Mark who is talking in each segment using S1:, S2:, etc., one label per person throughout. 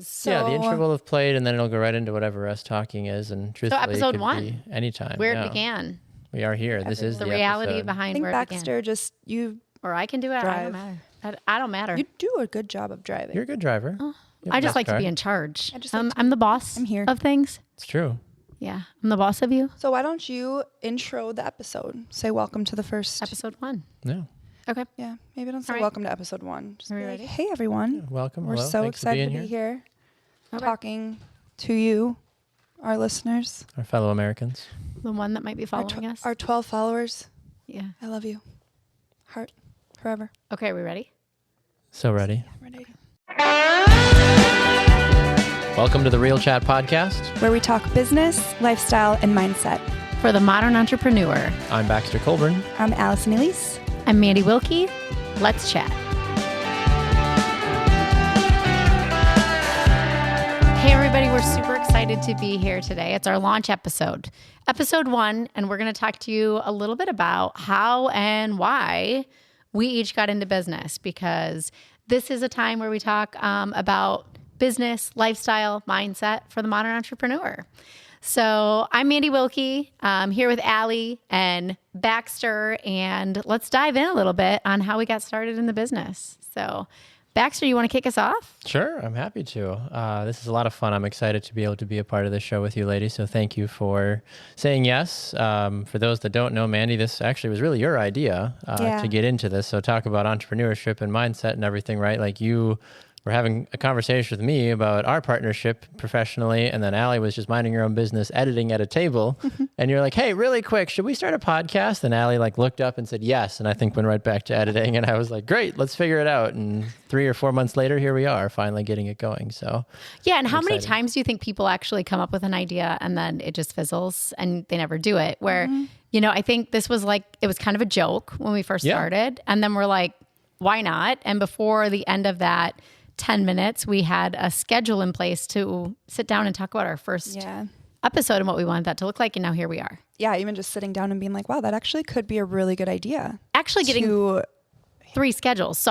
S1: So,
S2: Yeah, the intro will have played, and then it'll go right into whatever us talking is. And truthfully,
S3: episode
S2: it could
S3: 1,
S2: be anytime.
S3: where it began.
S2: We are here. This is
S3: The
S2: the
S3: reality
S2: episode.
S1: I
S3: behind
S1: think
S3: where
S1: Baxter
S3: it began. Or I can do it. I
S1: drive.
S3: don't matter. I don't matter.
S1: You do a good job of driving.
S2: You're a good driver.
S3: Oh,
S2: You have
S3: I
S2: a
S3: just
S2: nice
S3: like to
S2: car.
S3: be in charge.
S1: I just like to-
S3: I'm the boss
S1: I'm here.
S3: of things.
S2: It's true.
S3: Yeah, I'm the boss of you.
S1: So why don't you intro the episode? Say welcome to the first
S3: Episode 1.
S2: Yeah.
S3: Okay.
S1: Yeah, maybe don't say
S3: All right.
S1: welcome to episode 1. Just
S3: Are
S1: be
S3: we
S1: like,
S3: ready?
S1: hey everyone.
S2: Welcome.
S1: We're
S2: Hello.
S1: so
S2: Thanks for
S1: excited
S2: being
S1: to be here,
S3: Okay.
S1: talking to you, our listeners,
S2: Our fellow Americans.
S3: The one that might be
S1: our,
S3: following us.
S1: our 12 followers.
S3: Yeah.
S1: I love you. Heart forever.
S3: Okay, are we ready?
S2: So ready.
S1: I'm ready.
S2: Welcome to the Real Chat Podcast.
S1: Where we talk business, lifestyle, and mindset.
S3: For the modern entrepreneur,
S2: I'm Baxter Colburn.
S1: I'm Allison Elise.
S3: I'm Mandi Wilkie. Let's chat. Hey, everybody, we're super excited to be here today. It's our launch episode, episode 1, and we're going to talk to you a little bit about how and why we each got into business, because this is a time where we talk about business, lifestyle, mindset for the modern entrepreneur. So I'm Mandi Wilkie. I'm here with Allie and Baxter, and let's dive in a little bit on how we got started in the business. So Baxter, you want to kick us off?
S2: Sure, I'm happy to. This is a lot of fun. I'm excited to be able to be a part of this show with you, ladies. So thank you for saying yes. For those that don't know, Mandi, this actually was really your idea
S1: Yeah.
S2: to get into this. So talk about entrepreneurship and mindset and everything, right? Like you were having a conversation with me about our partnership professionally, and then Allie was just minding her own business, editing at a table. And you're like, hey, really quick, should we start a podcast? And Allie looked up and said yes. And I think went right back to editing. And I was like, great, let's figure it out. And 3 or 4 months later, here we are, finally getting it going. So
S3: Yeah, and how many
S2: excited.
S3: times do you think people actually come up with an idea and then it just fizzles and they never do it? Where, I think this was it was kind of a joke when we first
S2: Yeah.
S3: started. And then we're like, why not? And before the end of that 10 minutes, we had a schedule in place to sit down and talk about our first
S1: Yeah.
S3: episode and what we wanted that to look like. And now here we are.
S1: Yeah, even just sitting down and being like, wow, that actually could be a really good idea.
S3: Actually getting
S1: to
S3: 3 schedules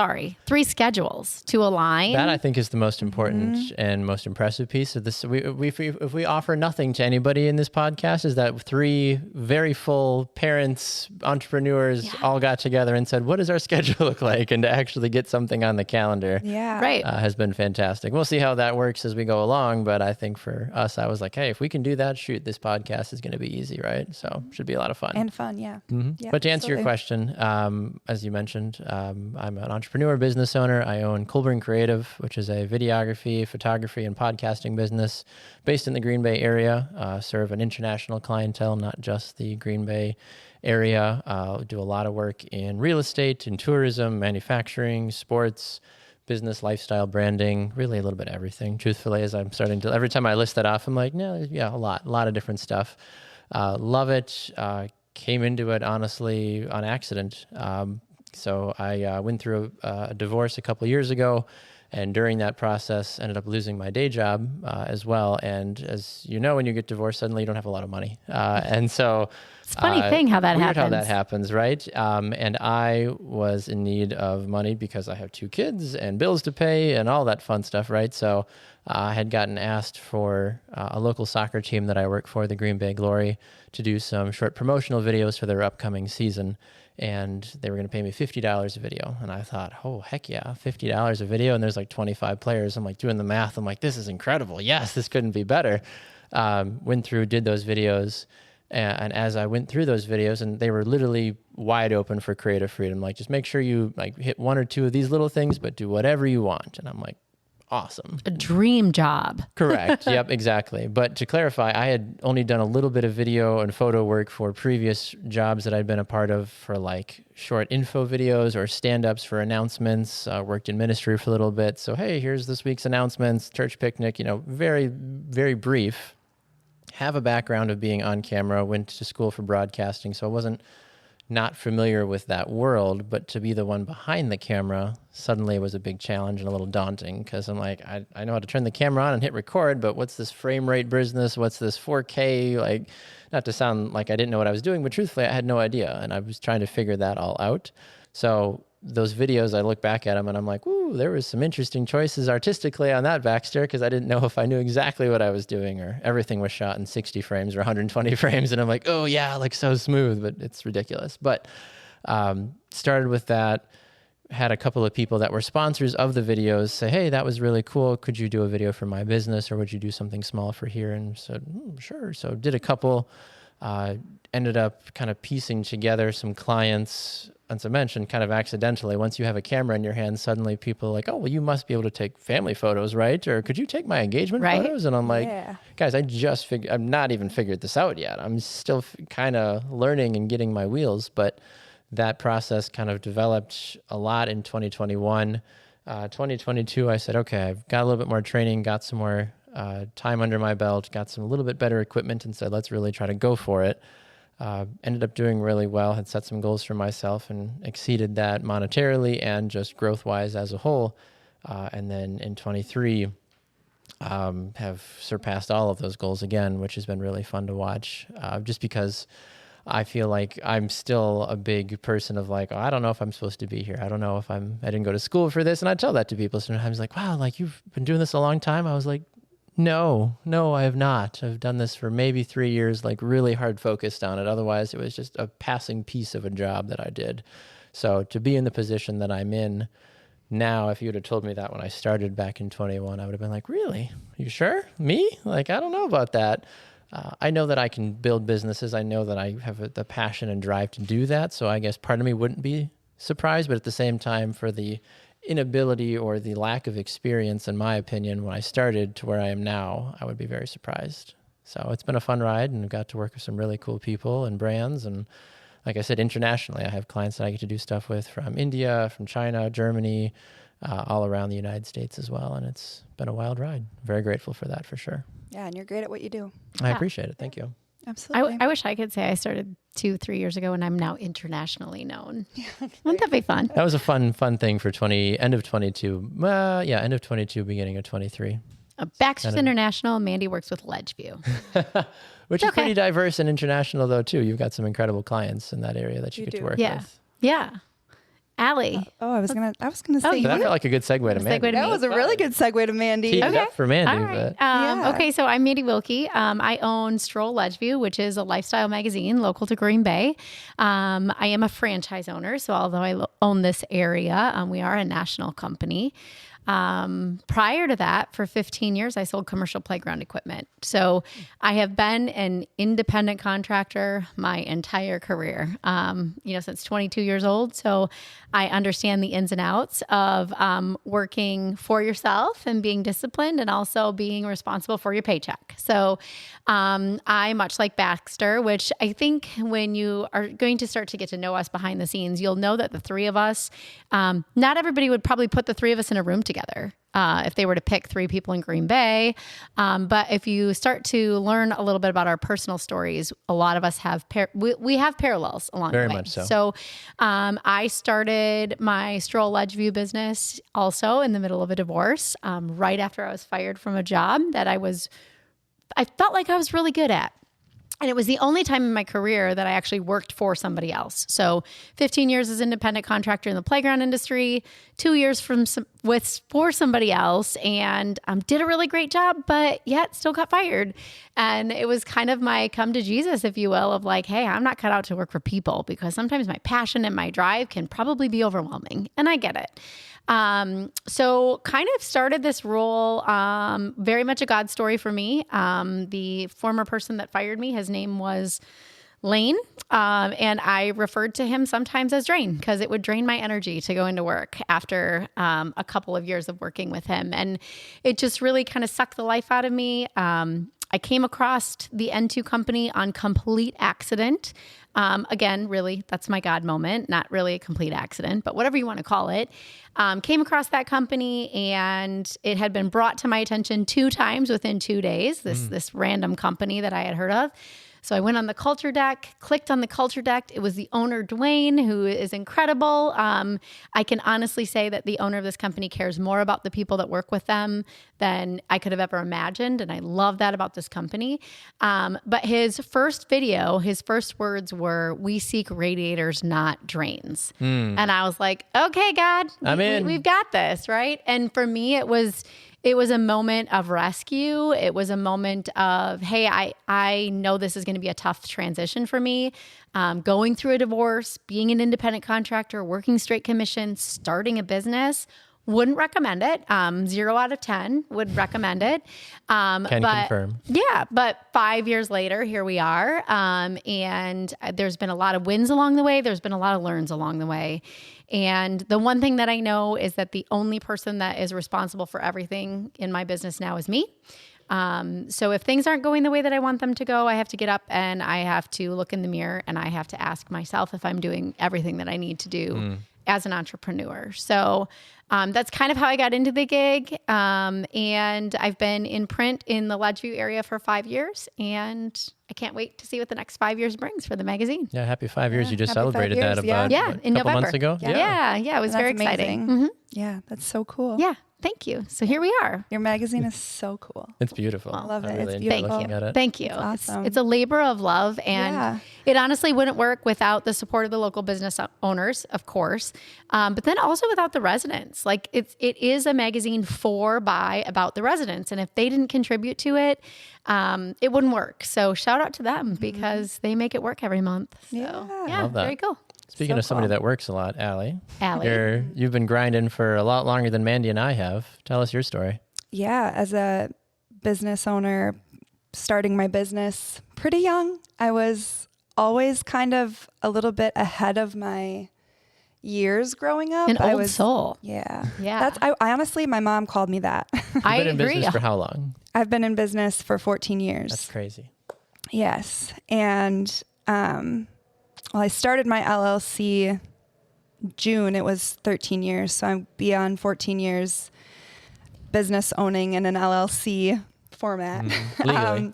S3: to align.
S2: that I think is the most important and most impressive piece of this. If we offer nothing to anybody in this podcast, is that 3 very full parents, entrepreneurs all got together and said, what does our schedule look like? And to actually get something on the calendar
S1: Yeah.
S3: Right.
S2: has been fantastic. We'll see how that works as we go along. But I think for us, I was like, hey, if we can do that, shoot, this podcast is going to be easy, right? So should be a lot of fun.
S1: And fun, yeah. Yeah,
S2: But to answer your
S1: absolutely.
S2: question, as you mentioned, I'm an entrepreneur, business owner. I own Colburn Creative, which is a videography, photography, and podcasting business based in the Green Bay area. Serve an international clientele, not just the Green Bay area. Do a lot of work in real estate, in tourism, manufacturing, sports, business, lifestyle, branding, really a little bit of everything. Truthfully, as I'm starting to, every time I list that off, I'm like, no, yeah, a lot of different stuff. Love it. Came into it, honestly, on accident. So I went through a divorce a couple of years ago, and during that process, ended up losing my day job as well. And as you know, when you get divorced, suddenly you don't have a lot of money. And so
S3: It's a funny thing how that
S2: weird
S3: happens.
S2: how that happens, right? And I was in need of money because I have 2 kids and bills to pay and all that fun stuff, right? So I had gotten asked for a local soccer team that I work for, the Green Bay Glory, to do some short promotional videos for their upcoming season. And they were going to pay me $50 a video. And I thought, oh, heck yeah, $50 a video. And there's 25 players. I'm doing the math. I'm like, this is incredible. Yes, this couldn't be better. Went through, did those videos. And as I went through those videos, and they were literally wide open for creative freedom, just make sure you hit 1 or 2 of these little things, but do whatever you want. And I'm like, awesome.
S3: A dream job.
S2: Correct. Yep, exactly. But to clarify, I had only done a little bit of video and photo work for previous jobs that I'd been a part of for short info videos or stand-ups for announcements. Worked in ministry for a little bit. So, hey, here's this week's announcements, church picnic, very, very brief. Have a background of being on camera, went to school for broadcasting, so I wasn't not familiar with that world, but to be the one behind the camera suddenly was a big challenge and a little daunting, because I'm like, I know how to turn the camera on and hit record, but what's this frame rate business? What's this 4K? Not to sound like I didn't know what I was doing, but truthfully, I had no idea, and I was trying to figure that all out. So those videos, I look back at them and I'm like, ooh, there was some interesting choices artistically on that Baxter, because I didn't know if I knew exactly what I was doing, or everything was shot in 60 frames or 120 frames. And I'm like, oh yeah, like so smooth, but it's ridiculous. But started with that, had a couple of people that were sponsors of the videos say, hey, that was really cool. Could you do a video for my business, or would you do something small for here? And said, sure. So did a couple, ended up kind of piecing together some clients. As I mentioned, kind of accidentally, once you have a camera in your hand, suddenly people are like, oh, well, you must be able to take family photos, right? Or could you take my engagement photos? And I'm like, guys, I've not even figured this out yet. I'm still kind of learning and getting my wheels. But that process kind of developed a lot in 2021. 2022, I said, okay, I've got a little bit more training, got some more time under my belt, got some a little bit better equipment, and said, let's really try to go for it. Ended up doing really well, had set some goals for myself and exceeded that monetarily and just growth-wise as a whole. And then in 23, have surpassed all of those goals again, which has been really fun to watch, just because I feel like I'm still a big person of like, oh, I don't know if I'm supposed to be here. I don't know if I didn't go to school for this. And I tell that to people sometimes, like, wow, like you've been doing this a long time. I was like, no, I have not. I've done this for maybe 3 years, like really hard focused on it. Otherwise, it was just a passing piece of a job that I did. So to be in the position that I'm in now, if you would have told me that when I started back in 21, I would have been like, really? You sure? Me? Like, I don't know about that. I know that I can build businesses. I know that I have the passion and drive to do that. So I guess part of me wouldn't be surprised, but at the same time, for the inability or the lack of experience, in my opinion, when I started to where I am now, I would be very surprised. So it's been a fun ride, and I've got to work with some really cool people and brands. And like I said, internationally, I have clients that I get to do stuff with from India, from China, Germany, all around the United States as well. And it's been a wild ride. Very grateful for that, for sure.
S1: Yeah, and you're great at what you do.
S2: I appreciate it. Thank you.
S1: Absolutely.
S3: I wish I could say I started 2-3 years ago and I'm now internationally known. Wouldn't that be fun?
S2: That was a fun thing for end of 22. End of 22, beginning of 23.
S3: Baxter's International. Mandi works with Ledgeview.
S2: Which is pretty diverse and international though too. You've got some incredible clients in that area that you get to work with.
S3: Yeah. Allie.
S1: I was gonna say.
S2: That felt like a good segue to Mandi.
S1: That was a really good segue to Mandi.
S2: Teed it up for Mandi.
S3: All right. Okay, so I'm Mandi Wilkie. I own Stroll Ledgeview, which is a lifestyle magazine local to Green Bay. I am a franchise owner, so although I own this area, we are a national company. Prior to that, for 15 years, I sold commercial playground equipment. So I have been an independent contractor my entire career, since 22 years old. So I understand the ins and outs of working for yourself and being disciplined and also being responsible for your paycheck. So I, much like Baxter, which I think when you are going to start to get to know us behind the scenes, you'll know that the three of us, not everybody would probably put the three of us in a room together. If they were to pick three people in Green Bay. But if you start to learn a little bit about our personal stories, a lot of us have, we have parallels along the way. Very much so. So I started my Stroll Ledgeview business also in the middle of a divorce, right after I was fired from a job that I felt like I was really good at. And it was the only time in my career that I actually worked for somebody else. So 15 years as independent contractor in the playground industry, 2 years for somebody else, and did a really great job, but yet still got fired. And it was kind of my come to Jesus, if you will, of like, hey, I'm not cut out to work for people, because sometimes my passion and my drive can probably be overwhelming. And I get it. So kind of started this role, very much a God story for me. The former person that fired me, his name was Lane. And I referred to him sometimes as Drain, because it would drain my energy to go into work after, a couple of years of working with him. And it just really kind of sucked the life out of me. I came across the N2 company on complete accident. Again, really, that's my God moment, not really a complete accident, but whatever you want to call it. Came across that company, and it had been brought to my attention 2 times within 2 days, this random company that I had heard of. So I went on the culture deck, clicked on the culture deck. It was the owner, Dwayne, who is incredible. I can honestly say that the owner of this company cares more about the people that work with them than I could have ever imagined. And I love that about this company. But his first video, his first words were, "We seek radiators, not drains." And I was like, okay, God, we've got this, right? And for me, it was a moment of rescue. It was a moment of, hey, I know this is going to be a tough transition for me. Going through a divorce, being an independent contractor, working straight commission, starting a business. Wouldn't recommend it. 0 out of 10 would recommend it.
S2: Can confirm.
S3: Yeah, but 5 years later, here we are. And there's been a lot of wins along the way. There's been a lot of learns along the way. And the one thing that I know is that the only person that is responsible for everything in my business now is me. So if things aren't going the way that I want them to go, I have to get up and I have to look in the mirror and I have to ask myself if I'm doing everything that I need to do as an entrepreneur. So that's kind of how I got into the gig. And I've been in print in the Ledgeview area for 5 years. And I can't wait to see what the next 5 years brings for the magazine.
S2: Yeah, happy 5 years. You just
S1: happy 5
S2: celebrated
S1: years,
S2: that
S1: yeah.
S2: about
S3: Yeah, in
S2: a couple
S3: November.
S2: months ago.
S3: Yeah, it was
S1: That's
S3: very
S1: amazing.
S3: exciting. Mm-hmm.
S1: Yeah, that's so cool.
S3: Yeah, thank you. So here we are.
S1: Your magazine is so cool.
S2: It's beautiful.
S1: I love it.
S2: really
S1: It's
S2: enjoy
S1: beautiful.
S2: looking at it.
S3: Thank you.
S1: awesome.
S3: It's a labor of love, and
S1: Yeah.
S3: it honestly wouldn't work without the support of the local business owners, of course, but then also without the residents. Like it is a magazine for, by, about the residents, and if they didn't contribute to it, it wouldn't work. So shout out to them because they make it work every month. So,
S1: Yeah.
S2: Love that.
S3: very cool.
S2: Speaking
S1: So
S2: of somebody
S1: cool.
S2: that works a lot, Allie.
S3: Allie.
S2: You've been grinding for a lot longer than Mandi and I have. Tell us your story.
S1: Yeah, as a business owner, starting my business pretty young, I was always kind of a little bit ahead of my years growing up.
S3: An old soul.
S1: Yeah.
S3: Yeah.
S1: I honestly, my mom called me that.
S2: You've
S3: I
S2: been in
S3: agree.
S2: business for how long?
S1: I've been in business for 14 years.
S2: That's crazy.
S1: Yes. And I started my LLC June. It was 13 years. So I'm beyond 14 years business owning in an LLC format.
S2: Legally.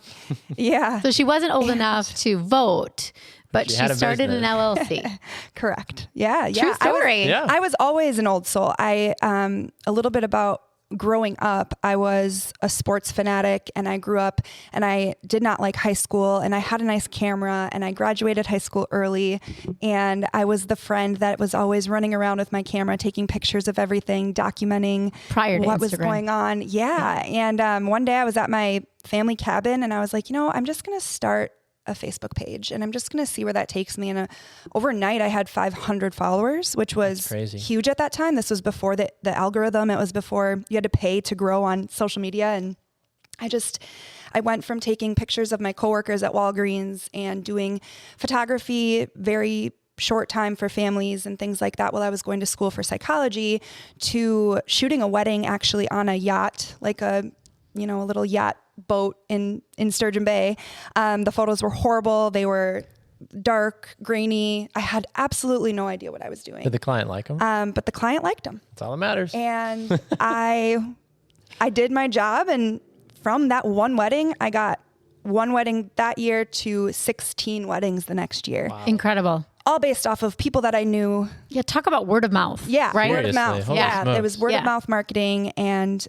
S1: Yeah.
S3: So she wasn't old enough to vote, but
S2: She
S3: she
S2: had a
S3: started an
S2: business.
S3: LLC.
S1: Correct. Yeah.
S3: True story.
S1: I was always an old soul. A little bit about growing up, I was a sports fanatic and I grew up and I did not like high school and I had a nice camera and I graduated high school early and I was the friend that was always running around with my camera, taking pictures of everything, documenting
S3: Prior to
S1: what was
S3: Instagram.
S1: going on. Yeah. And one day I was at my family cabin and I was like, I'm just going to start a Facebook page and I'm just going to see where that takes me. And overnight I had 500 followers, which was
S2: crazy.
S1: huge at that time. This was before the algorithm. It was before you had to pay to grow on social media. And I went from taking pictures of my coworkers at Walgreens and doing photography, very short time for families and things like that while I was going to school for psychology, to shooting a wedding actually on a yacht, like a little yacht boat in Sturgeon Bay. The photos were horrible. They were dark, grainy. I had absolutely no idea what I was doing.
S2: Did the client like them?
S1: But the client liked them.
S2: That's all that matters.
S1: And I did my job. And from that one wedding, I got one wedding that year to 16 weddings the next year.
S2: Wow.
S3: Incredible.
S1: All based off of people that I knew.
S3: Yeah, talk about word of mouth.
S1: Yeah,
S3: right.
S1: word of
S2: Seriously,
S1: mouth.
S2: holy
S1: Yeah,
S2: smokes.
S1: it was word of mouth marketing. And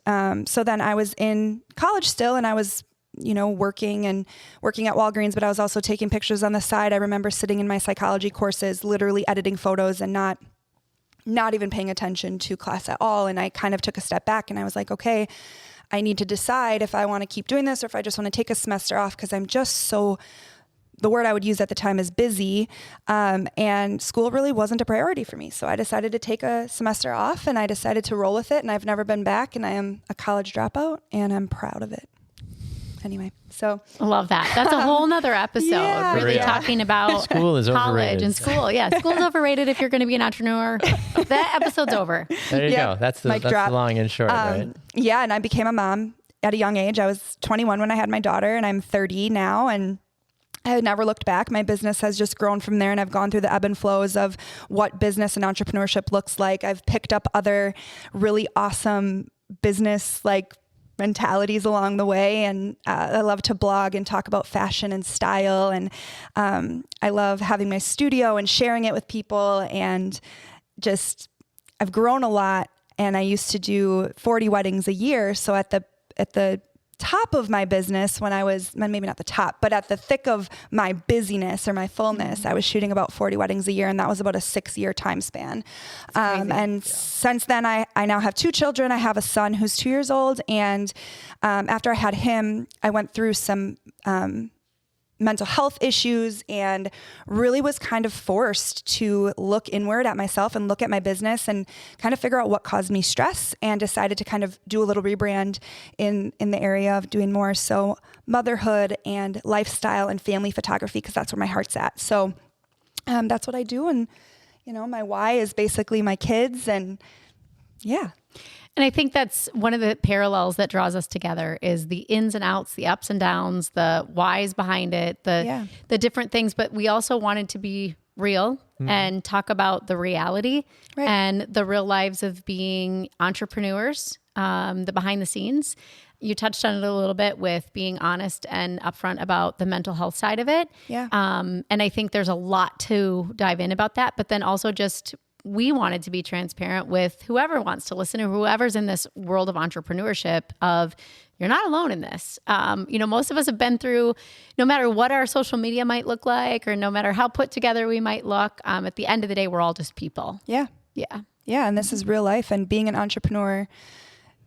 S1: so then I was in college still and I was, working at Walgreens, but I was also taking pictures on the side. I remember sitting in my psychology courses, literally editing photos and not even paying attention to class at all. And I kind of took a step back and I was like, okay, I need to decide if I want to keep doing this or if I just want to take a semester off because I'm just so, the word I would use at the time is busy, and school really wasn't a priority for me. So I decided to take a semester off and I decided to roll with it, and I've never been back, and I am a college dropout and I'm proud of it. Anyway, so
S3: I love that. That's a whole nother episode.
S1: Yeah.
S3: Really
S2: Yeah.
S3: talking about
S2: School is
S3: college
S2: overrated.
S3: and school. Yeah, school's overrated if you're going to be an entrepreneur. That episode's over.
S2: There you
S1: Yeah.
S2: go. That's the
S1: Mic drop.
S2: long and short, right?
S1: Yeah, and I became a mom at a young age. I was 21 when I had my daughter, and I'm 30 now, and I had never looked back. My business has just grown from there, and I've gone through the ebb and flows of what business and entrepreneurship looks like. I've picked up other really awesome business mentalities along the way, and I love to blog and talk about fashion and style, and I love having my studio and sharing it with people, and just I've grown a lot. And I used to do 40 weddings a year. So at the top of my business when I was, maybe not the top, but at the thick of my busyness or my fullness, I was shooting about 40 weddings a year, and that was about a 6-year time span. Since then, I now have 2 children. I have a son who's 2 years old, and after I had him, I went through some mental health issues and really was kind of forced to look inward at myself and look at my business and kind of figure out what caused me stress, and decided to kind of do a little rebrand in the area of doing more so motherhood and lifestyle and family photography, because that's where my heart's at. So that's what I do. And, my why is basically my kids, and yeah.
S3: And I think that's one of the parallels that draws us together is the ins and outs, the ups and downs, the whys behind it, the different things. But we also wanted to be real and talk about the reality and the real lives of being entrepreneurs, the behind the scenes. You touched on it a little bit with being honest and upfront about the mental health side of it.
S1: Yeah.
S3: And I think there's a lot to dive in about that, but then also just we wanted to be transparent with whoever wants to listen or whoever's in this world of entrepreneurship of you're not alone in this. Most of us have been through, no matter what our social media might look like, or no matter how put together we might look, at the end of the day, we're all just people.
S1: Yeah.
S3: Yeah.
S1: Yeah. And this is real life, and being an entrepreneur,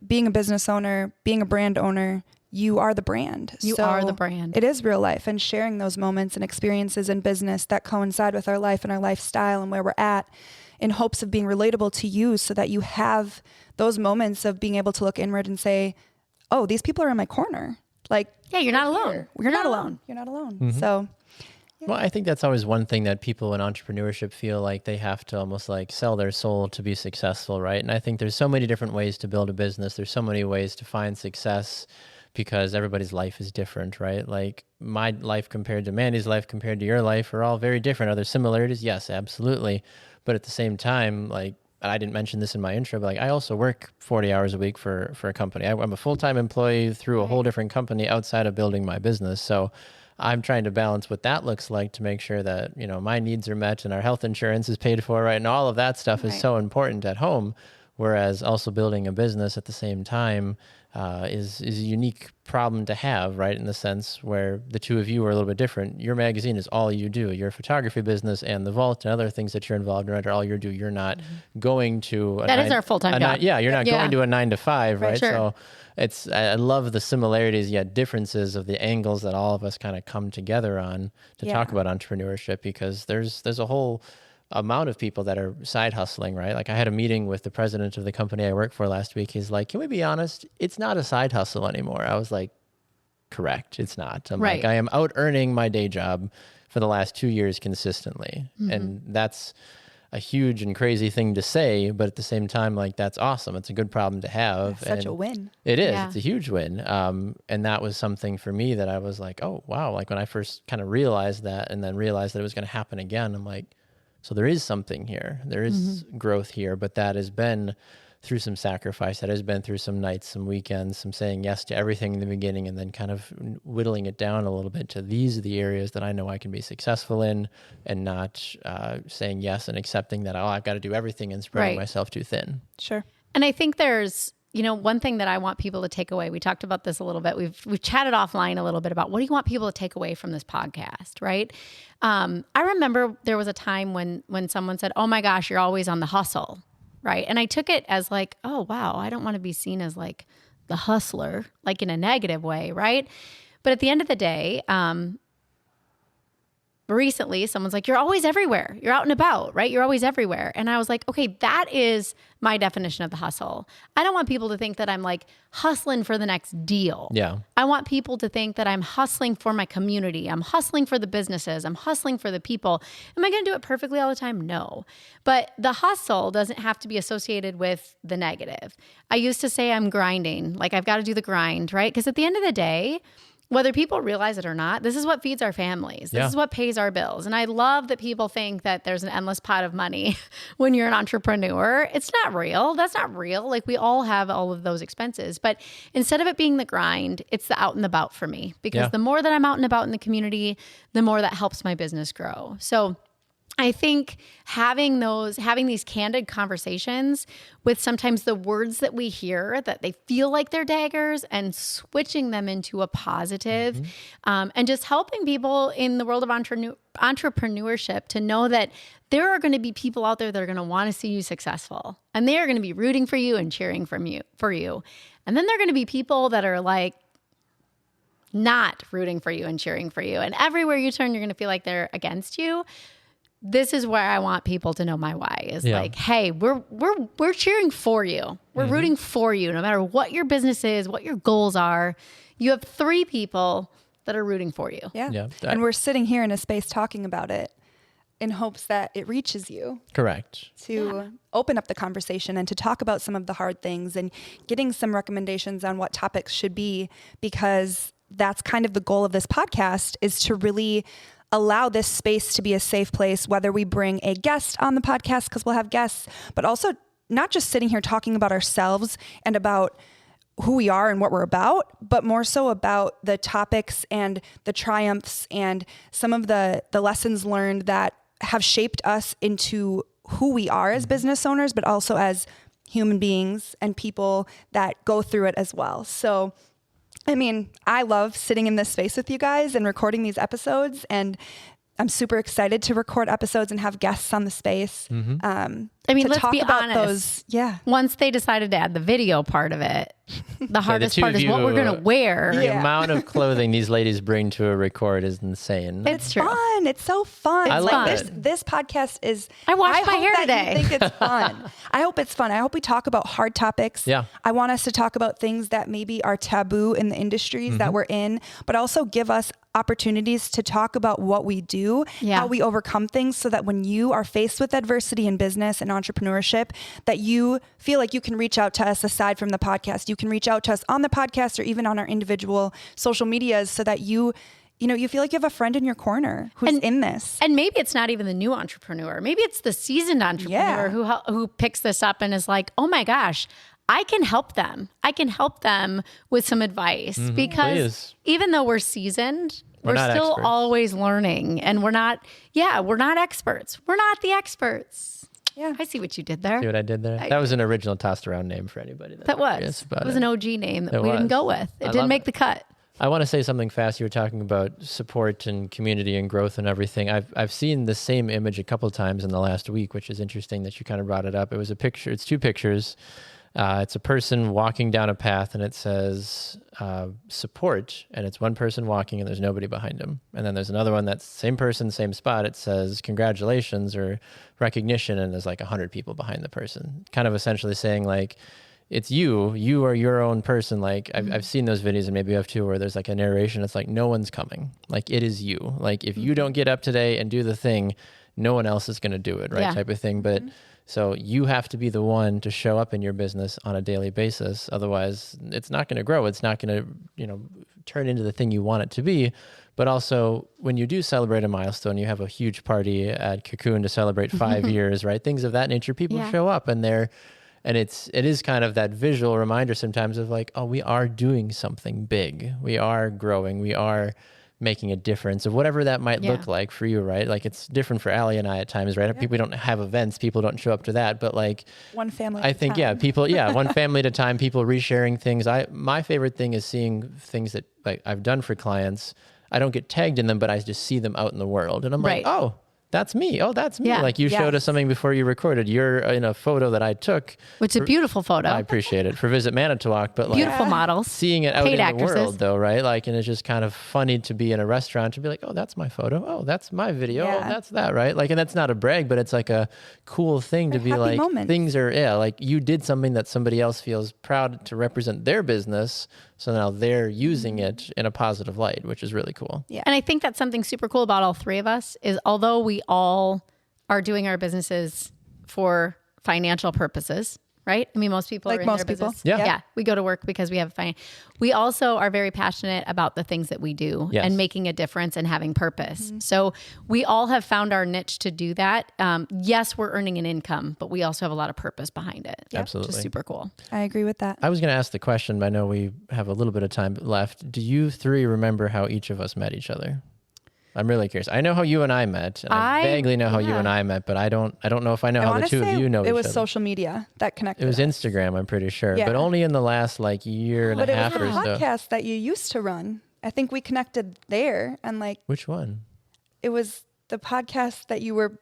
S1: being a business owner, being a brand owner, you are the brand.
S3: You are the brand.
S1: It is real life, and sharing those moments and experiences in business that coincide with our life and our lifestyle and where we're at, in hopes of being relatable to you, so that you have those moments of being able to look inward and say, oh, these people are in my corner. Like,
S3: yeah, you're not alone.
S1: You're not alone. You're not alone.
S2: Mm-hmm.
S1: So,
S2: well, I think that's always one thing that people in entrepreneurship feel like they have to almost like sell their soul to be successful, right? And I think there's so many different ways to build a business. There's so many ways to find success, because everybody's life is different, right? Like my life compared to Mandy's life compared to your life are all very different. Are there similarities? Yes, absolutely. But at the same time, like, I didn't mention this in my intro, but like I also work 40 hours a week for a company. I'm a full-time employee through a whole different company outside of building my business. So I'm trying to balance what that looks like to make sure that, my needs are met and our health insurance is paid for, right? And all of that stuff is so important at home. Whereas also building a business at the same time is a unique problem to have, right? In the sense where the two of you are a little bit different. Your magazine is all you do. Your photography business and the vault and other things that you're involved in are all you do. You're not going to
S3: that is our full-time job.
S2: You're not going to a 9 to 5, right?
S3: Sure.
S2: So I love the similarities yet differences of the angles that all of us kind of come together on to talk about entrepreneurship, because there's a whole amount of people that are side hustling, right? Like I had a meeting with the president of the company I work for last week. He's like, can we be honest? It's not a side hustle anymore. I was like, correct. It's not. I'm like, I am out earning my day job for the last 2 years consistently. Mm-hmm. And that's a huge and crazy thing to say, but at the same time, like that's awesome. It's a good problem to have.
S1: Such a win.
S2: It is. Yeah. It's a huge win. And that was something for me that I was like, oh, wow. Like when I first kind of realized that and then realized that it was going to happen again, I'm like, so there is something here. There is growth here, but that has been through some sacrifice. That has been through some nights, some weekends, some saying yes to everything in the beginning, and then kind of whittling it down a little bit to these are the areas that I know I can be successful in, and not saying yes and accepting that, I've got to do everything and spreading myself too thin.
S1: Sure.
S3: And I think there's, one thing that I want people to take away, we talked about this a little bit. We've chatted offline a little bit about what do you want people to take away from this podcast, right? I remember there was a time when someone said, oh my gosh, you're always on the hustle, right? And I took it as like, oh wow, I don't want to be seen as like the hustler, like in a negative way, right? But at the end of the day, recently someone's like, you're always everywhere. You're out and about, right? You're always everywhere. And I was like, okay, that is my definition of the hustle. I don't want people to think that I'm like hustling for the next deal.
S2: Yeah.
S3: I want people to think that I'm hustling for my community. I'm hustling for the businesses. I'm hustling for the people. Am I going to do it perfectly all the time? No. But the hustle doesn't have to be associated with the negative. I used to say I'm grinding, like I've got to do the grind, right? Because at the end of the day, whether people realize it or not, this is what feeds our families. This is what pays our bills. And I love that people think that there's an endless pot of money when you're an entrepreneur. It's not real. That's not real. Like we all have all of those expenses. But instead of it being the grind, it's the out and about for me. Because the more that I'm out and about in the community, the more that helps my business grow. So I think having these candid conversations with sometimes the words that we hear that they feel like they're daggers and switching them into a positive, and just helping people in the world of entrepreneurship to know that there are going to be people out there that are going to want to see you successful, and they are going to be rooting for you and cheering for you. And then there are going to be people that are like not rooting for you and cheering for you. And everywhere you turn, you're going to feel like they're against you. This is where I want people to know my why is like, hey, we're cheering for you. We're rooting for you. No matter what your business is, what your goals are, you have 3 people that are rooting for you.
S1: Yeah. And we're sitting here in a space talking about it in hopes that it reaches you.
S2: Correct.
S1: To open up the conversation and to talk about some of the hard things and getting some recommendations on what topics should be, because that's kind of the goal of this podcast, is to really allow this space to be a safe place, whether we bring a guest on the podcast, because we'll have guests, but also not just sitting here talking about ourselves and about who we are and what we're about, but more so about the topics and the triumphs and some of the lessons learned that have shaped us into who we are as business owners, but also as human beings and people that go through it as well. So I mean, I love sitting in this space with you guys and recording these episodes, and I'm super excited to record episodes and have guests on the space.
S3: I mean, let's be honest. Once they decided to add the video part of it, the hardest part is what we're going to wear.
S2: The amount of clothing these ladies bring to a record is insane.
S1: It's true. Fun. It's so fun.
S2: I love it.
S1: This podcast is...
S3: I washed my hair today.
S1: I think it's fun. I hope it's fun. I hope we talk about hard topics.
S2: Yeah.
S1: I want us to talk about things that maybe are taboo in the industries that we're in, but also give us opportunities to talk about what we do, how we overcome things, so that when you are faced with adversity in business and entrepreneurship, that you feel like you can reach out to us aside from the podcast. You can reach out to us on the podcast or even on our individual social medias, so that you feel like you have a friend in your corner who's in this.
S3: And maybe it's not even the new entrepreneur. Maybe it's the seasoned entrepreneur who picks this up and is like, oh my gosh, I can help them. I can help them with some advice, because even though we're seasoned, we're still
S2: experts.
S3: Always learning, and we're not experts. We're not the experts.
S1: Yeah.
S3: I see what you did there.
S2: See what I did there? That was an original tossed around name for anybody.
S3: That was an OG name that we didn't go with. It didn't make the cut.
S2: I want to say something fast. You were talking about support and community and growth and everything. I've seen the same image a couple of times in the last week, which is interesting that you kind of brought it up. It was a picture. It's 2 pictures. It's a person walking down a path, and it says support, and it's one person walking and there's nobody behind him. And then there's another one that's same person, same spot. It says congratulations or recognition, and there's like 100 people behind the person. Kind of essentially saying like, it's you are your own person. Like I've seen those videos, and maybe you have too, where there's like a narration. It's like, no one's coming. Like it is you. Like if you don't get up today and do the thing, no one else is going to do it. Right. Type of thing. But so you have to be the one to show up in your business on a daily basis. Otherwise it's not going to grow. It's not going to, turn into the thing you want it to be. But also when you do celebrate a milestone, you have a huge party at Cocoon to celebrate 5 years, right? Things of that nature. People show up, and it is kind of that visual reminder sometimes of like, oh, we are doing something big. We are growing. We are making a difference of whatever that might look like for you, right? Like it's different for Allie and I at times, right? People don't have events. People don't show up to that, but like
S1: one family
S2: I think, people, one family at a time, people resharing things. My favorite thing is seeing things that like I've done for clients. I don't get tagged in them, but I just see them out in the world, and I'm like, oh, that's me. Oh, that's me. Like you showed us something before you recorded. You're in a photo that I took.
S3: Which is a beautiful photo.
S2: I appreciate it for Visit Manitowoc, but like
S3: beautiful models.
S2: Seeing it out in the world though, right? Like, and it's just kind of funny to be in a restaurant to be like, oh, that's my photo. Oh, that's my video. Oh, that's that, right? Like, and that's not a brag, but it's like a cool thing to be like, things are, like you did something that somebody else feels proud to represent their business. So now they're using it in a positive light, which is really cool.
S3: Yeah. And I think that's something super cool about all 3 of us is although we all are doing our businesses for financial purposes, right? I mean, most people
S1: like
S3: are in
S1: most
S3: their
S1: people.
S3: business. Yeah. We go to work because we have we also are very passionate about the things that we do and making a difference and having purpose. So we all have found our niche to do that. Yes, we're earning an income, but we also have a lot of purpose behind it.
S2: Absolutely.
S3: Which is super cool.
S1: I agree with that.
S2: I was going to ask the question, but I know we have a little bit of time left. Do you 3 remember how each of us met each other? I'm really curious. I know how you and I met, and I vaguely know how you and I met, but I don't know if I know how the two of you know each other.
S1: It was social media that connected.
S2: It was Instagram, I'm pretty sure, but only in the last like year and a half or so.
S1: But it was the podcast that you used to run. I think we connected there, and like.
S2: Which one?
S1: It was the podcast that you were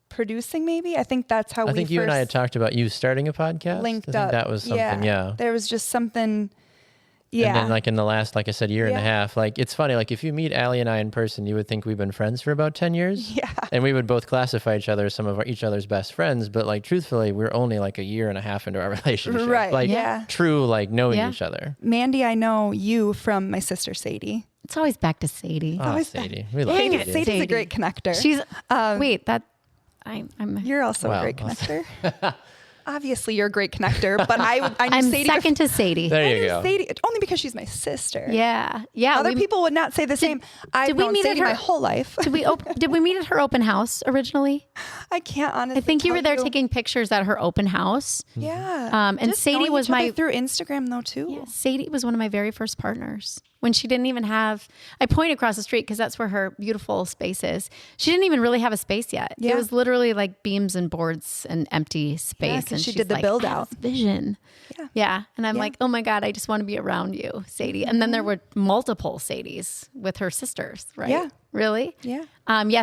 S1: producing, maybe. I think that's how
S2: I think you and I had talked about you starting a podcast.
S1: Linked
S2: I think
S1: up.
S2: that was something. Yeah.
S1: There was just something. Yeah.
S2: And then like in the last, like I said, year and a half, like it's funny, like if you meet Allie and I in person, you would think we've been friends for about 10 years.
S1: Yeah.
S2: And we would both classify each other as some of each other's best friends. But like truthfully, we're only like a year and a half into our relationship.
S1: Right.
S2: Like true, like knowing each other.
S1: Mandi, I know you from my sister Sadie.
S3: It's always back to Sadie.
S2: Oh, Sadie. We love Sadie.
S1: Sadie's a great connector.
S3: She's, wait, that, I'm
S1: You're also a great connector. Obviously, you're a great connector, but I'm
S3: Sadie second to Sadie.
S2: There you go.
S1: Sadie, only because she's my sister.
S3: Yeah.
S1: Other people would not say the same. I've known Sadie my whole life.
S3: Did we meet at her open house originally?
S1: I can't honestly.
S3: I think you were there taking pictures at her open house.
S1: Yeah.
S3: And
S1: just
S3: Sadie was
S1: through Instagram though too.
S3: Yeah, Sadie was one of my very first partners. When she didn't even have, I point across the street because that's where her beautiful space is. She didn't even really have a space yet. Yeah. It was literally like beams and boards and empty space.
S1: Yeah,
S3: and
S1: she did the build out.
S3: Vision. Yeah. And I'm like, oh my God, I just want to be around you, Sadie. And then there were multiple Sadies with her sisters, right?
S1: Yeah.
S3: Really?
S1: Yeah.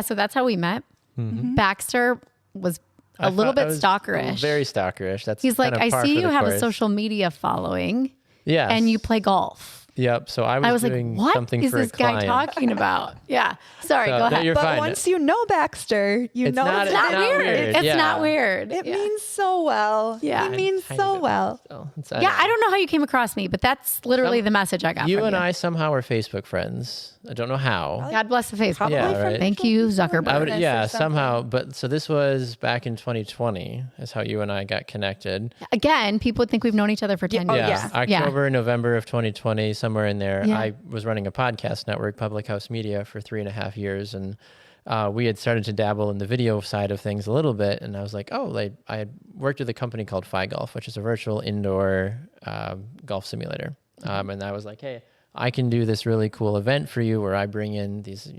S3: So that's how we met. Mm-hmm. Baxter was a little bit stalkerish.
S2: Very stalkerish.
S3: He's like, I see you have a social media following.
S2: Yeah.
S3: And you play golf.
S2: Yep. So I was doing
S3: like, what
S2: something
S3: is
S2: for
S3: this
S2: a client.
S3: guy talking about? Yeah. Sorry, go ahead.
S2: You're
S1: but
S2: fine.
S1: Once you know Baxter, it's not
S3: weird. It's not weird.
S1: It means so well.
S3: Yeah.
S1: It means so well.
S3: I don't know how you came across me, but that's literally the message I got from you.
S2: You and I somehow are Facebook friends. I don't know how.
S3: God bless the Facebook.
S2: Yeah, right.
S3: Thank you, Zuckerberg.
S2: Somehow. But so this was back in 2020 is how you and I got connected.
S3: Again, people would think we've known each other for 10 years.
S2: Yeah. October, November of 2020, somewhere in there. Yeah. I was running a podcast network, Public House Media, for 3.5 years. And we had started to dabble in the video side of things a little bit. And I was like, I had worked with a company called Golf, which is a virtual indoor golf simulator. And I was like, hey, I can do this really cool event for you where I bring in these,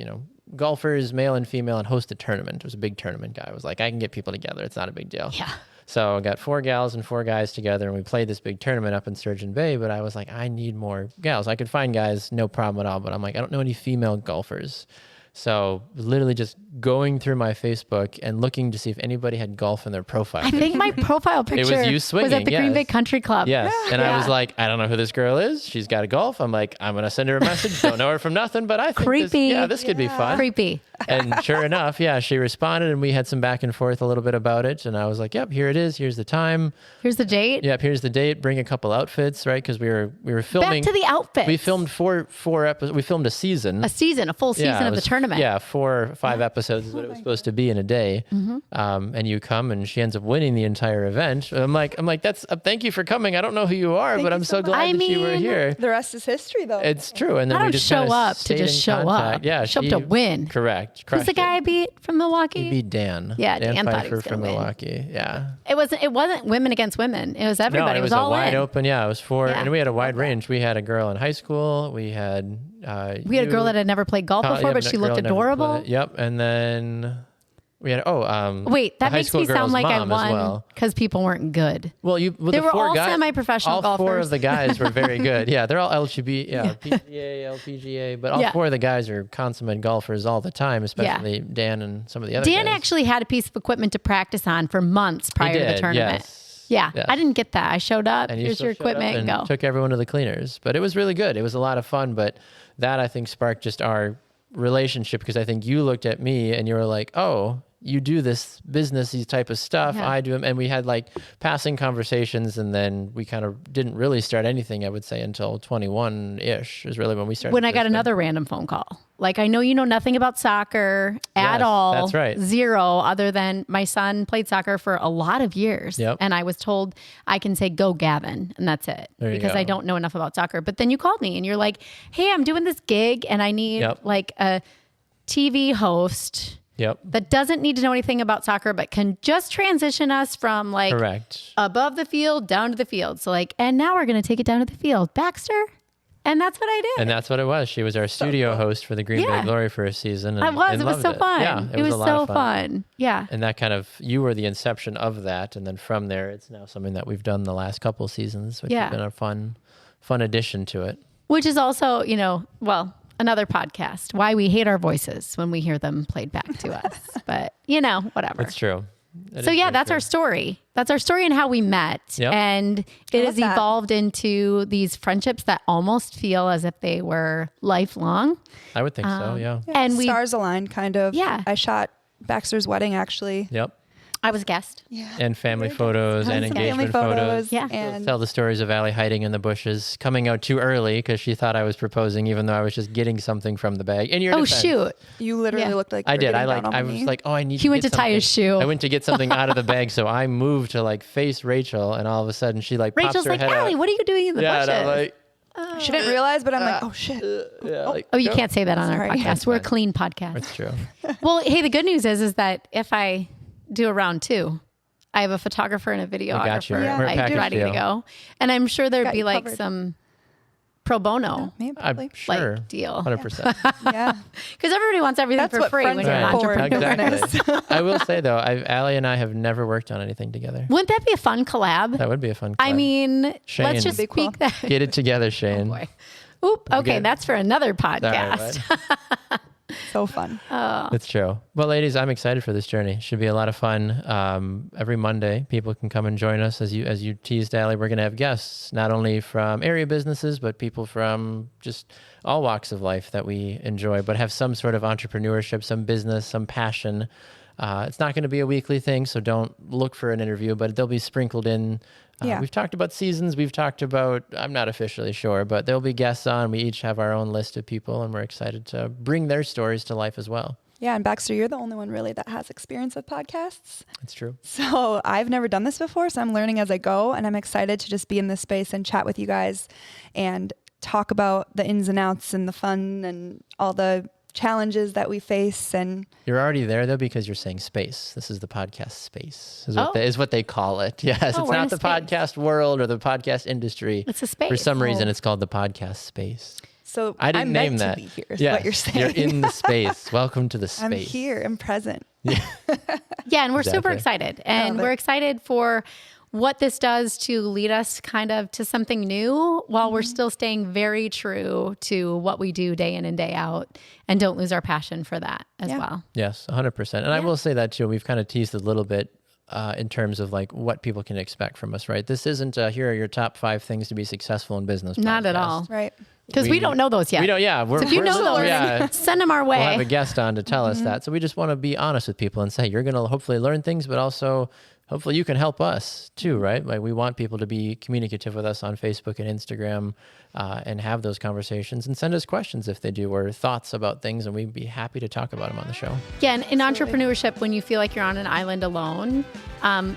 S2: golfers, male and female, and host a tournament. It was a big tournament guy. I was like, I can get people together. It's not a big deal.
S3: Yeah.
S2: So I got 4 gals and 4 guys together, and we played this big tournament up in Sturgeon Bay, but I was like, I need more gals. I could find guys, no problem at all, but I'm like, I don't know any female golfers. So literally just going through my Facebook and looking to see if anybody had golf in their profile.
S3: I think my profile picture
S2: was you swinging,
S3: was at the Green Bay Country Club.
S2: Yes. And I was like, I don't know who this girl is. She's got a golf. I'm like, I'm going to send her a message. Don't know her from nothing, but I think this could be fun.
S3: Creepy.
S2: And sure enough, she responded and we had some back and forth a little bit about it. And I was like, yep, here it is. Here's the time.
S3: Here's the date.
S2: Yep, here's the date. Bring a couple outfits, right? Because we were filming.
S3: Back to the outfits.
S2: We filmed four episodes. We filmed a season.
S3: A full season of the tournament.
S2: Yeah, 4 or 5 episodes is what it was supposed to be in a day. Mm-hmm. And you come and she ends up winning the entire event. I'm like, that's thank you for coming. I don't know who you are, but I'm so glad that you were here.
S1: The rest is history, though.
S2: It's true. And then
S3: I
S2: we
S3: don't
S2: just
S3: show up to just show up.
S2: Yeah,
S3: show up to win.
S2: Correct.
S3: Who's the guy I beat from Milwaukee?
S2: He beat Dan.
S3: Yeah, Dan thought he was
S2: from
S3: win.
S2: Milwaukee. Yeah.
S3: It wasn't women against women. It was everybody.
S2: No, it was
S3: all
S2: a wide
S3: in.
S2: open. Yeah, it was 4, and we had a wide range. We had a girl in high school. We had
S3: a girl that had never played golf before, but she looked adorable.
S2: Yep, and then we had
S3: wait, that makes me sound like I won because people weren't good.
S2: Well,
S3: they were all semi-professional golfers.
S2: All 4 of the guys were very good. Yeah, they're all PGA, LPGA, but all 4 of the guys are consummate golfers all the time, especially Dan and some of the other guys.
S3: Dan actually had a piece of equipment to practice on for months prior to the tournament.
S2: Yes.
S3: Yeah, I didn't get that. I showed up.
S2: And
S3: here's your equipment and go.
S2: Took everyone to the cleaners, but it was really good. It was a lot of fun, but that I think sparked just our relationship because I think you looked at me and you were like, oh, you do this businessy type of stuff. Yeah. I do them. And we had like passing conversations and then we kind of didn't really start anything, I would say, until 21-ish is really when we started.
S3: When I got another random phone call. Like, I know you know nothing about soccer at all.
S2: That's right.
S3: 0, other than my son played soccer for a lot of years.
S2: Yep.
S3: And I was told I can say, go Gavin. And that's it. Because I don't know enough about soccer. But then you called me and you're like, hey, I'm doing this gig and I need like a TV host.
S2: Yep.
S3: That doesn't need to know anything about soccer, but can just transition us from like above the field down to the field. So like, and now we're going to take it down to the field. Baxter, And that's what I did.
S2: And that's what it was. She was our studio host for the Green Bay Glory for a season. And,
S3: I was.
S2: and
S3: It was
S2: loved
S3: so fun.
S2: Yeah,
S3: it was
S2: a lot
S3: so
S2: of
S3: fun. Yeah.
S2: And that kind of, you were the inception of that. And then from there, it's now something that we've done the last couple seasons, which has been a fun addition to it.
S3: Which is also, another podcast, why we hate our voices when we hear them played back to us. But, whatever.
S2: It's true.
S3: That's our story. That's our story and how we met.
S2: Yep.
S3: And it has evolved into these friendships that almost feel as if they were lifelong.
S2: I would think so, yeah.
S1: And stars aligned, kind of.
S3: Yeah.
S1: I shot Baxter's wedding, actually.
S2: Yep.
S3: I was a guest.
S1: Yeah.
S2: And family photos and engagement photos.
S1: Yeah.
S2: And tell the stories of Allie hiding in the bushes, coming out too early because she thought I was proposing, even though I was just getting something from the bag. In your defense,
S3: shoot.
S1: You literally looked like
S2: I did. I
S1: was
S2: was like, oh, I need.
S3: He went to tie his shoe.
S2: I went to get something out of the bag, so I moved to face Rachel, and all of a sudden she pops
S3: Rachel's
S2: her
S3: like,
S2: head
S3: Allie,
S2: out.
S3: what are you doing in the bushes?
S2: And I'm like,
S1: she didn't realize, but I'm like, oh shit.
S3: You can't say that on our podcast. We're a clean podcast.
S2: That's true.
S3: Well, hey, the good news is that if I do a round 2, I have a photographer and a videographer ready to go. And I'm sure there'd be some pro bono
S2: I'm sure.
S3: deal.
S2: 100%.
S1: Yeah.
S3: Because everybody wants everything for free when you're an entrepreneur.
S2: Exactly. I will say though, Allie and I have never worked on anything together.
S3: Wouldn't that be a fun collab?
S2: That would be a fun collab.
S3: I mean,
S2: Shane,
S3: let's just speak that.
S2: Get it together, Shane.
S3: Oh boy. Oop. Okay, that's for another podcast.
S1: So fun.
S2: It's true. Well, ladies, I'm excited for this journey. It should be a lot of fun. Every Monday, people can come and join us. As you teased, Allie, we're going to have guests, not only from area businesses, but people from just all walks of life that we enjoy, but have some sort of entrepreneurship, some business, some passion. It's not going to be a weekly thing, so don't look for an interview, but they'll be sprinkled in. We've talked about seasons. We've talked about, I'm not officially sure, but there'll be guests on. We each have our own list of people, and we're excited to bring their stories to life as well.
S1: Yeah, and Baxter, you're the only one really that has experience with podcasts.
S2: That's true.
S1: So I've never done this before, so I'm learning as I go, and I'm excited to just be in this space and chat with you guys and talk about the ins and outs and the fun and all the challenges that we face. And
S2: you're already there though, because you're saying space. This is the podcast space is what they call it. Yes. It's not the podcast world or the podcast industry.
S3: It's a space.
S2: For some reason it's called the podcast space.
S1: So
S2: I didn't name that.
S1: To be here, is what you're saying.
S2: You're in the space. Welcome to the space.
S1: I'm here. I'm present.
S3: Yeah. And we're super excited, and we're excited for what this does to lead us kind of to something new while we're still staying very true to what we do day in and day out, and don't lose our passion for that as well.
S2: Yes, 100%. And I will say that too. We've kind of teased a little bit in terms of what people can expect from us, right? This isn't here are your top 5 things to be successful in business.
S3: Not
S2: podcast.
S3: at all.
S1: Right.
S3: Because we don't know those yet.
S2: We don't,
S3: so if you know those, send them our way.
S2: We'll have a guest on to tell us that. So we just want to be honest with people and say, you're going to hopefully learn things, but also hopefully you can help us too, right? We want people to be communicative with us on Facebook and Instagram and have those conversations and send us questions if they do, or thoughts about things, and we'd be happy to talk about them on the show.
S3: Yeah, and in entrepreneurship, when you feel like you're on an island alone,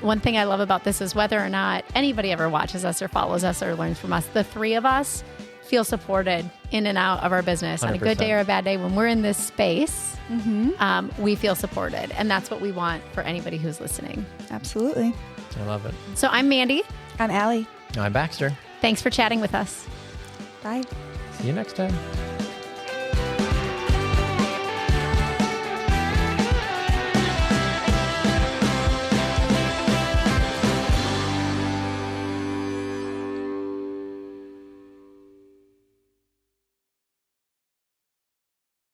S3: one thing I love about this is whether or not anybody ever watches us or follows us or learns from us, the 3 of us feel supported in and out of our business 100%. On a good day or a bad day. When we're in this space, we feel supported. And that's what we want for anybody who's listening.
S1: Absolutely.
S2: I love it.
S3: So I'm Mandi.
S1: I'm Allie.
S2: I'm Baxter.
S3: Thanks for chatting with us.
S1: Bye.
S2: See you next time.